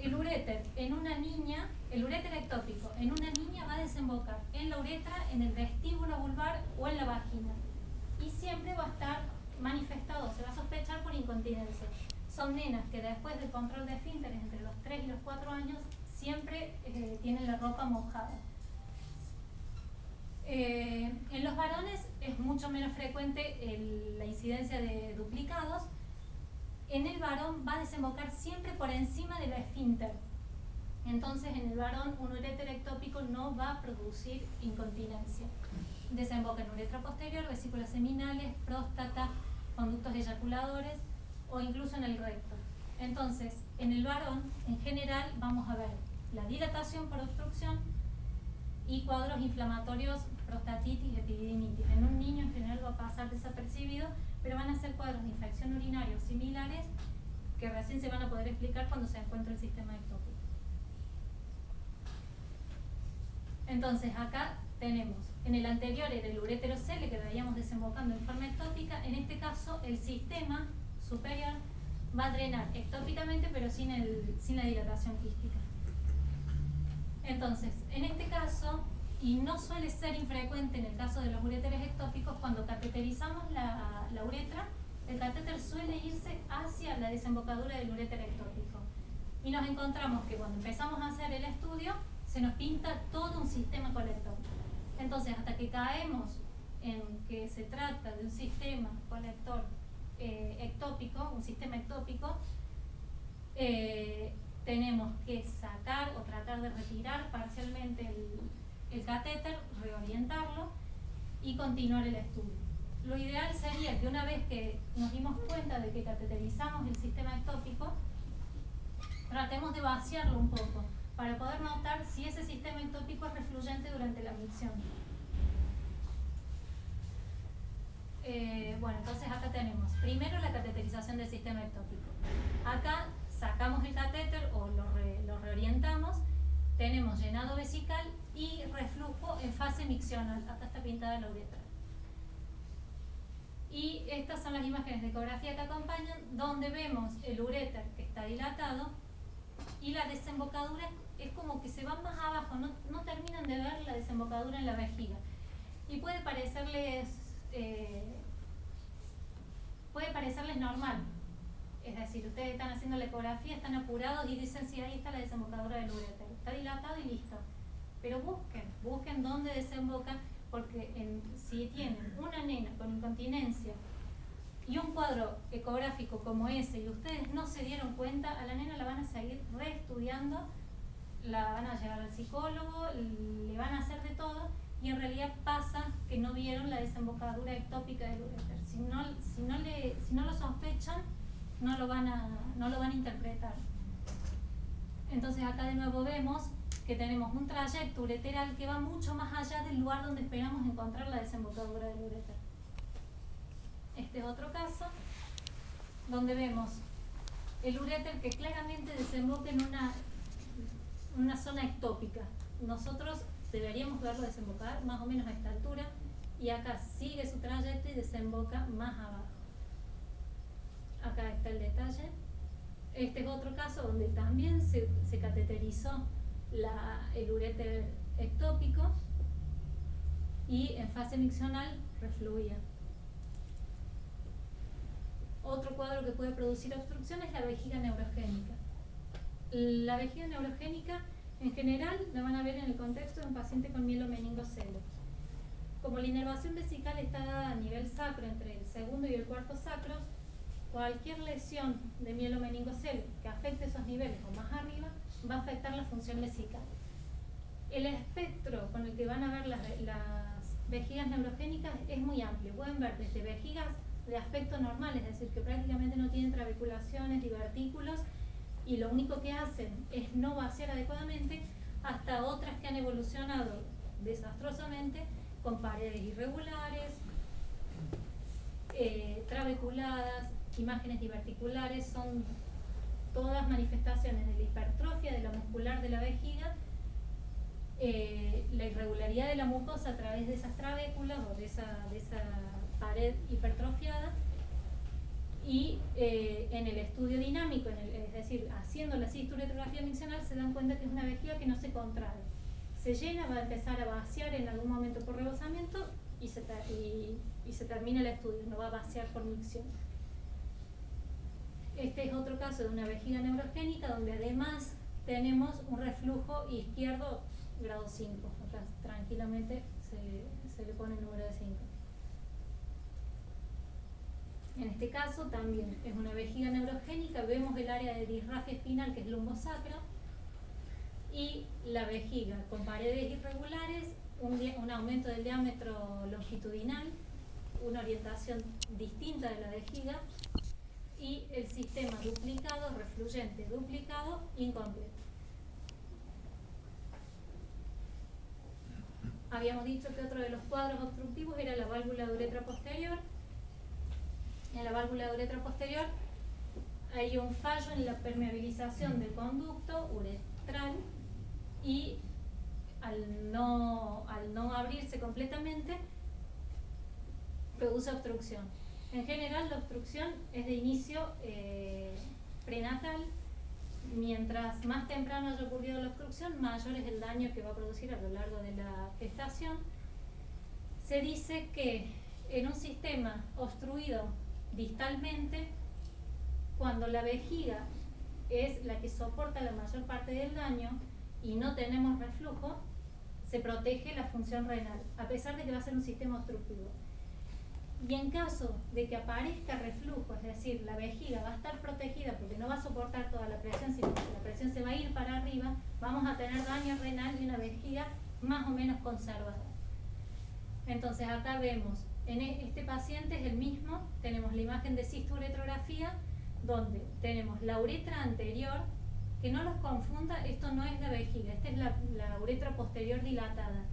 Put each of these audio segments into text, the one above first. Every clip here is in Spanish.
el uréter en una niña, el uréter ectópico en una niña va a desembocar en la uretra, en el vestíbulo vulvar o en la vagina. Y siempre va a estar manifestado, se va a sospechar por incontinencia. Son nenas que después del control de esfínteres entre los 3 y los 4 años siempre tienen la ropa mojada. En los varones es mucho menos frecuente la incidencia de duplicados. En el varón va a desembocar siempre por encima del esfínter. Entonces en el varón un uréter ectópico no va a producir incontinencia. Desemboca en uretra posterior, vesículas seminales, próstata, conductos eyaculadores o incluso en el recto. Entonces, en el varón, en general, vamos a ver la dilatación por obstrucción y cuadros inflamatorios, prostatitis, epididimitis. En un niño en general va a pasar desapercibido, pero van a ser cuadros de infección urinaria similares que recién se van a poder explicar cuando se encuentre el sistema ectópico. Entonces, acá tenemos, en el anterior era el urétero C, le quedaríamos desembocando en forma ectópica. En este caso, el sistema superior va a drenar ectópicamente, pero sin la dilatación quística. Entonces, en este caso, y no suele ser infrecuente en el caso de los uréteres ectópicos, cuando cateterizamos la uretra, el catéter suele irse hacia la desembocadura del uréter ectópico. Y nos encontramos que cuando empezamos a hacer el estudio, se nos pinta todo un sistema colector. Entonces, hasta que caemos en que se trata de un sistema colector ectópico, un sistema ectópico, tenemos que sacar o tratar de retirar parcialmente el catéter, reorientarlo y continuar el estudio. Lo ideal sería que una vez que nos dimos cuenta de que cateterizamos el sistema ectópico, tratemos de vaciarlo un poco para poder notar si ese sistema ectópico es refluyente durante la micción. Bueno, entonces acá tenemos primero la cateterización del sistema ectópico. Acá sacamos el catéter o lo reorientamos, tenemos llenado vesical y reflujo en fase miccional. Acá está pintada la uretra. Y estas son las imágenes de ecografía que acompañan, donde vemos el uréter que está dilatado y la desembocadura es como que se van más abajo, no terminan de ver la desembocadura en la vejiga. Y puede parecerles normal. Es decir, ustedes están haciendo la ecografía, están apurados y dicen, sí, ahí está la desembocadura del uréter. Está dilatado y listo. Pero busquen dónde desemboca, porque si tienen una nena con incontinencia y un cuadro ecográfico como ese y ustedes no se dieron cuenta, a la nena la van a seguir reestudiando, la van a llevar al psicólogo, le van a hacer de todo y en realidad pasa que no vieron la desembocadura ectópica del uréter. Si no lo sospechan, no lo van a interpretar. Entonces acá de nuevo vemos que tenemos un trayecto ureteral que va mucho más allá del lugar donde esperamos encontrar la desembocadura del uréter. Este es otro caso donde vemos el uréter que claramente desemboca en una zona ectópica. Nosotros deberíamos verlo desembocar más o menos a esta altura y acá sigue su trayecto y desemboca más abajo. Acá está el detalle. Este es otro caso donde también se cateterizó el uréter ectópico y en fase miccional refluía. Otro cuadro que puede producir obstrucción es la vejiga neurogénica. La vejiga neurogénica en general la van a ver en el contexto de un paciente con mielomeningocele. Como la inervación vesical está dada a nivel sacro entre el segundo y el cuarto sacros, cualquier lesión de mielomeningocele que afecte esos niveles o más arriba va a afectar la función vesical. El espectro con el que van a ver las vejigas neurogénicas es muy amplio. Pueden ver desde vejigas de aspecto normal, es decir, que prácticamente no tienen trabeculaciones, divertículos, y lo único que hacen es no vaciar adecuadamente, hasta otras que han evolucionado desastrosamente con paredes irregulares, trabeculadas, imágenes diverticulares. Son todas manifestaciones de la hipertrofia de la muscular de la vejiga, la irregularidad de la mucosa a través de esas trabéculas o de esa pared hipertrofiada, Y en el estudio dinámico, es decir, haciendo la cisturetrografía miccional, se dan cuenta que es una vejiga que no se contrae. Se llena, va a empezar a vaciar en algún momento por rebosamiento y se termina el estudio, no va a vaciar por micción. Este es otro caso de una vejiga neurogénica donde además tenemos un reflujo izquierdo grado 5, o sea, tranquilamente se le pone el número de 5. En este caso también es una vejiga neurogénica, vemos el área de disrafia espinal que es lumbosacro y la vejiga con paredes irregulares, un aumento del diámetro longitudinal, una orientación distinta de la vejiga y el sistema duplicado, refluyente, duplicado, incompleto. Habíamos dicho que otro de los cuadros obstructivos era la válvula de uretra posterior. En la válvula de uretra posterior hay un fallo en la permeabilización del conducto uretral y al no abrirse completamente produce obstrucción. En general la obstrucción es de inicio prenatal. Mientras más temprano haya ocurrido la obstrucción, mayor es el daño que va a producir a lo largo de la gestación. Se dice que en un sistema obstruido distalmente, cuando la vejiga es la que soporta la mayor parte del daño y no tenemos reflujo, se protege la función renal, a pesar de que va a ser un sistema obstructivo. Y en caso de que aparezca reflujo, es decir, la vejiga va a estar protegida porque no va a soportar toda la presión, sino que la presión se va a ir para arriba, vamos a tener daño renal y una vejiga más o menos conservada. Entonces acá vemos, en este paciente es el mismo, tenemos la imagen de cisturetrografía, donde tenemos la uretra anterior, que no los confunda, esto no es la vejiga, esta es la uretra posterior dilatada.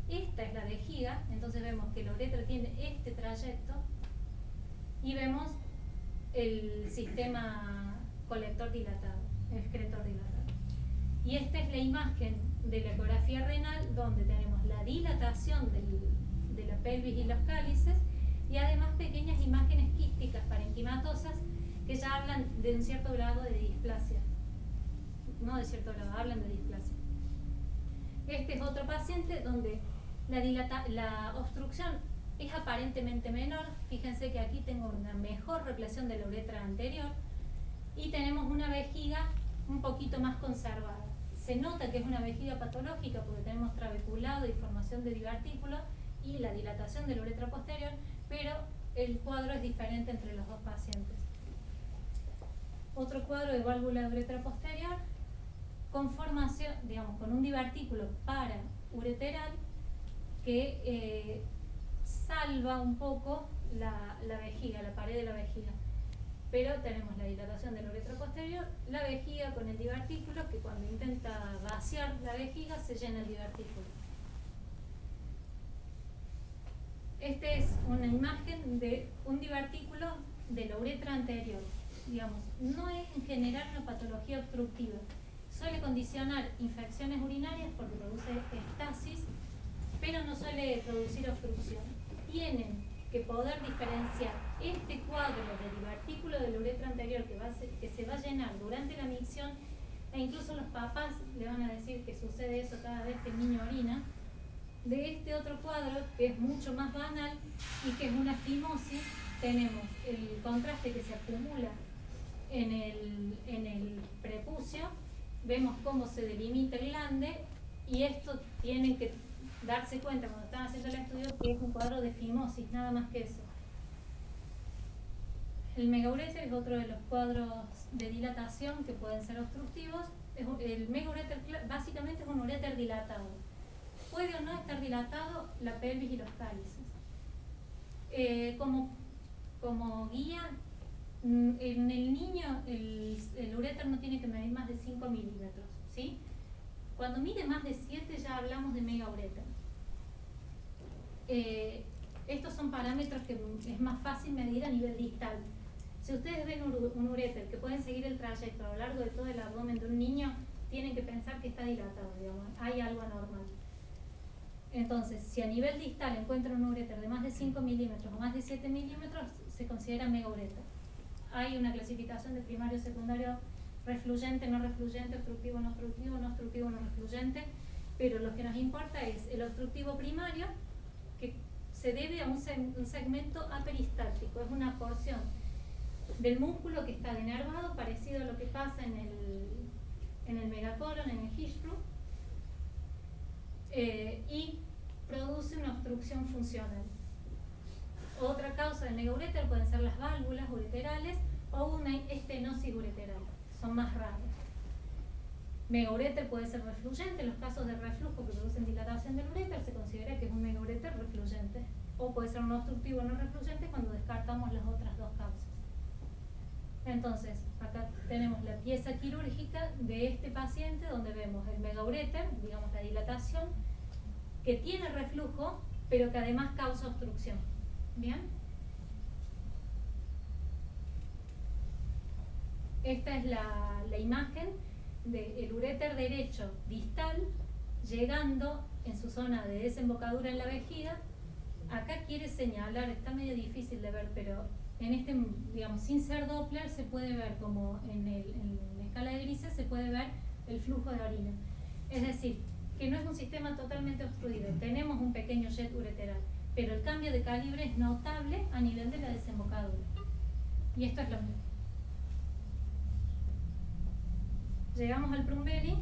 Esta es la vejiga, entonces vemos que la uretra tiene este trayecto y vemos el sistema colector dilatado, el excretor dilatado. Y esta es la imagen de la ecografía renal donde tenemos la dilatación de la pelvis y los cálices y además pequeñas imágenes quísticas parenquimatosas que ya hablan de un cierto grado de displasia. No de cierto grado, hablan de displasia. Este es otro paciente donde la obstrucción es aparentemente menor. Fíjense que aquí tengo una mejor represión de la uretra anterior y tenemos una vejiga un poquito más conservada. Se nota que es una vejiga patológica porque tenemos trabeculado y formación de divertículo y la dilatación de la uretra posterior, pero el cuadro es diferente entre los dos pacientes. Otro cuadro de válvula de uretra posterior con formación, digamos, con un divertículo paraureteral que salva un poco la vejiga, la pared de la vejiga. Pero tenemos la dilatación de la uretra posterior, la vejiga con el divertículo, que cuando intenta vaciar la vejiga se llena el divertículo. Esta es una imagen de un divertículo de la uretra anterior. Digamos, no es en general una patología obstructiva. Suele condicionar infecciones urinarias porque produce estasis, pero no suele producir obstrucción. Tienen que poder diferenciar este cuadro de divertículo de la uretra anterior que se va a llenar durante la micción, e incluso los papás le van a decir que sucede eso cada vez que el niño orina, de este otro cuadro que es mucho más banal y que es una fimosis. Tenemos el contraste que se acumula en el prepucio, vemos cómo se delimita el glande y esto tienen que darse cuenta cuando están haciendo el estudio que es un cuadro de fimosis, nada más que eso. El megaureter es otro de los cuadros de dilatación que pueden ser obstructivos. El megaureter básicamente es un ureter dilatado. Puede o no estar dilatado la pelvis y los cálices. Como guía, en el niño el ureter no tiene que medir más de 5 milímetros, ¿sí? Cuando mide más de 7 ya hablamos de megaureter. Estos son parámetros que es más fácil medir a nivel distal. Si ustedes ven un ureter que pueden seguir el trayecto a lo largo de todo el abdomen de un niño, tienen que pensar que está dilatado, digamos, hay algo anormal. Entonces, si a nivel distal encuentran un ureter de más de 5 milímetros o más de 7 milímetros, se considera megaureter. hay una clasificación de primario, secundario, refluyente, no refluyente, obstructivo, no obstructivo, no obstructivo, no refluyente, pero lo que nos importa es el obstructivo primario, que se debe a un segmento aperistáltico, es una porción del músculo que está denervado, parecido a lo que pasa en el megacolon, en el Hirschsprung, y produce una obstrucción funcional. Otra causa del megauréter pueden ser las válvulas ureterales o una estenosis ureteral, son más raras. Megauréter puede ser refluyente, en los casos de reflujo que producen dilatación del uréter se considera que es un megauréter refluyente, o puede ser no obstructivo no refluyente cuando descartamos las otras dos causas. Entonces, acá tenemos la pieza quirúrgica de este paciente donde vemos el megauréter, digamos la dilatación, que tiene reflujo, pero que además causa obstrucción. ¿Bien? Esta es la imagen del uréter derecho distal llegando en su zona de desembocadura en la vejiga. Acá quiere señalar, está medio difícil de ver, pero en este, digamos, sin ser Doppler se puede ver como en la escala de grises se puede ver el flujo de orina. Es decir, que no es un sistema totalmente obstruido, tenemos un pequeño jet ureteral, pero el cambio de calibre es notable a nivel de la desembocadura. Y esto es lo mismo. Llegamos al Prumbelli,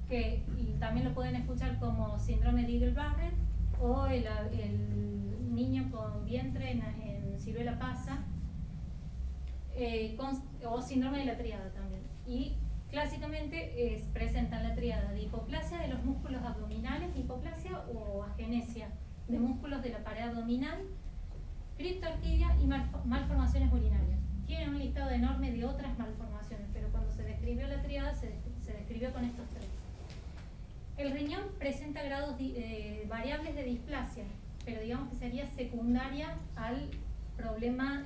que también lo pueden escuchar como síndrome de Eagle-Barrett o el niño con vientre en ciruela pasa, o síndrome de la tríada también. Y clásicamente presentan la tríada de hipoplasia de los músculos abdominales, hipoplasia o agenesia de músculos de la pared abdominal, criptorquidia y malformaciones urinarias. Tienen un listado enorme de otras malformaciones, pero cuando se describió la tríada se describió con estos tres. El riñón presenta grados variables de displasia, pero digamos que sería secundaria al problema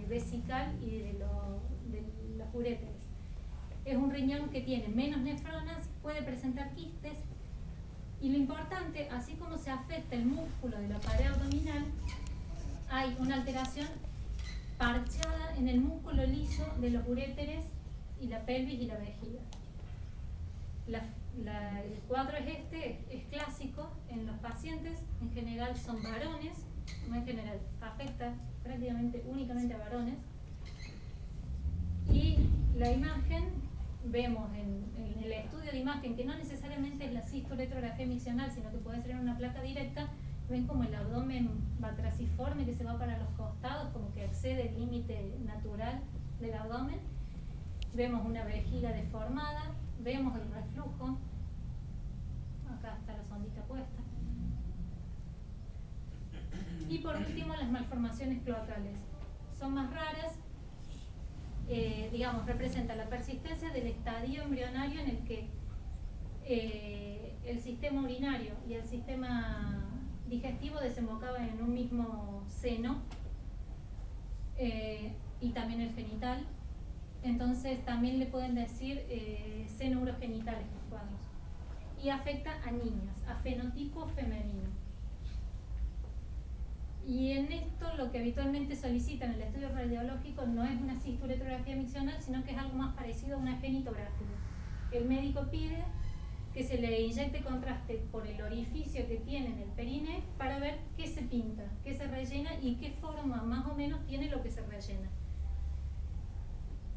vesical y de los uréteres. Es un riñón que tiene menos nefronas, puede presentar quistes, y lo importante, así como se afecta el músculo de la pared abdominal, hay una alteración parchada en el músculo liso de los uréteres y la pelvis y la vejiga. El cuadro es este, es clásico en los pacientes, en general son varones, no en general, afecta prácticamente únicamente a varones. Y la imagen, vemos en el estudio de imagen, que no necesariamente es la cistoretrografía miccional, sino que puede ser en una placa directa, ven como el abdomen batraciforme que se va para los costados, como que excede el límite natural del abdomen. Vemos una vejiga deformada, vemos el reflujo, acá está la sondita puesta. Y por último, las malformaciones cloacales. Son más raras, digamos, representa la persistencia del estadio embrionario en el que el sistema urinario y el sistema digestivo desembocaban en un mismo seno, y también el genital. Entonces también le pueden decir seno urogenital estos cuadros. Y afecta a niños, a fenotipo femenino. Y en esto lo que habitualmente solicitan en el estudio radiológico no es una cistoretrografía miccional, sino que es algo más parecido a una genitografía. El médico pide que se le inyecte contraste por el orificio que tiene en el perine para ver qué se pinta, qué se rellena y qué forma más o menos tiene lo que se rellena.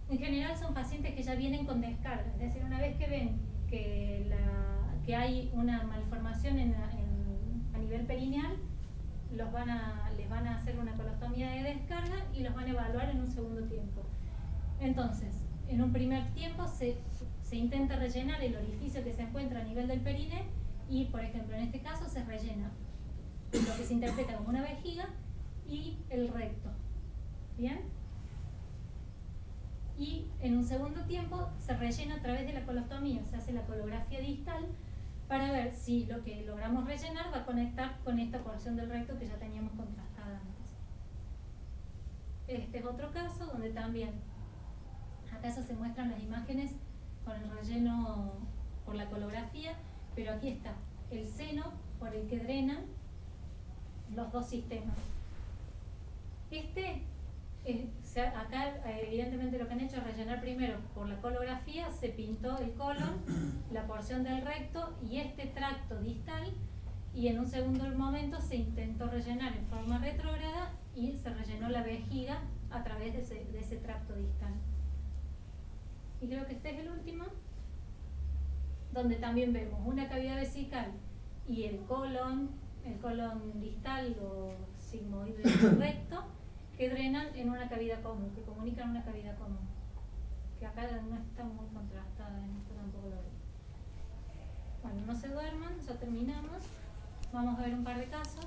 En general son pacientes que ya vienen con descarga, es decir, una vez que ven que hay una malformación a nivel perineal, les van a hacer una colostomía de descarga y los van a evaluar en un segundo tiempo. Entonces, en un primer tiempo se intenta rellenar el orificio que se encuentra a nivel del perine y, por ejemplo, en este caso se rellena lo que se interpreta como una vejiga y el recto. ¿Bien? Y en un segundo tiempo se rellena a través de la colostomía, se hace la colografía distal para ver si lo que logramos rellenar va a conectar con esta porción del recto que ya teníamos contrastada antes. Este es otro caso donde también, acaso se muestran las imágenes con el relleno por la colografía, pero aquí está el seno por el que drenan los dos sistemas. Este Acá evidentemente lo que han hecho es rellenar primero por la colografía, se pintó el colon, la porción del recto y este tracto distal, y en un segundo momento se intentó rellenar en forma retrógrada y se rellenó la vejiga a través de ese tracto distal. Y creo que este es el último, donde también vemos una cavidad vesical y el colon distal o sigmoide recto, que drenan en una cavidad común, que comunican una cavidad común, que acá no está muy contrastada, en esto tampoco lo veo. Bueno, no se duerman, ya terminamos. Vamos a ver un par de casos.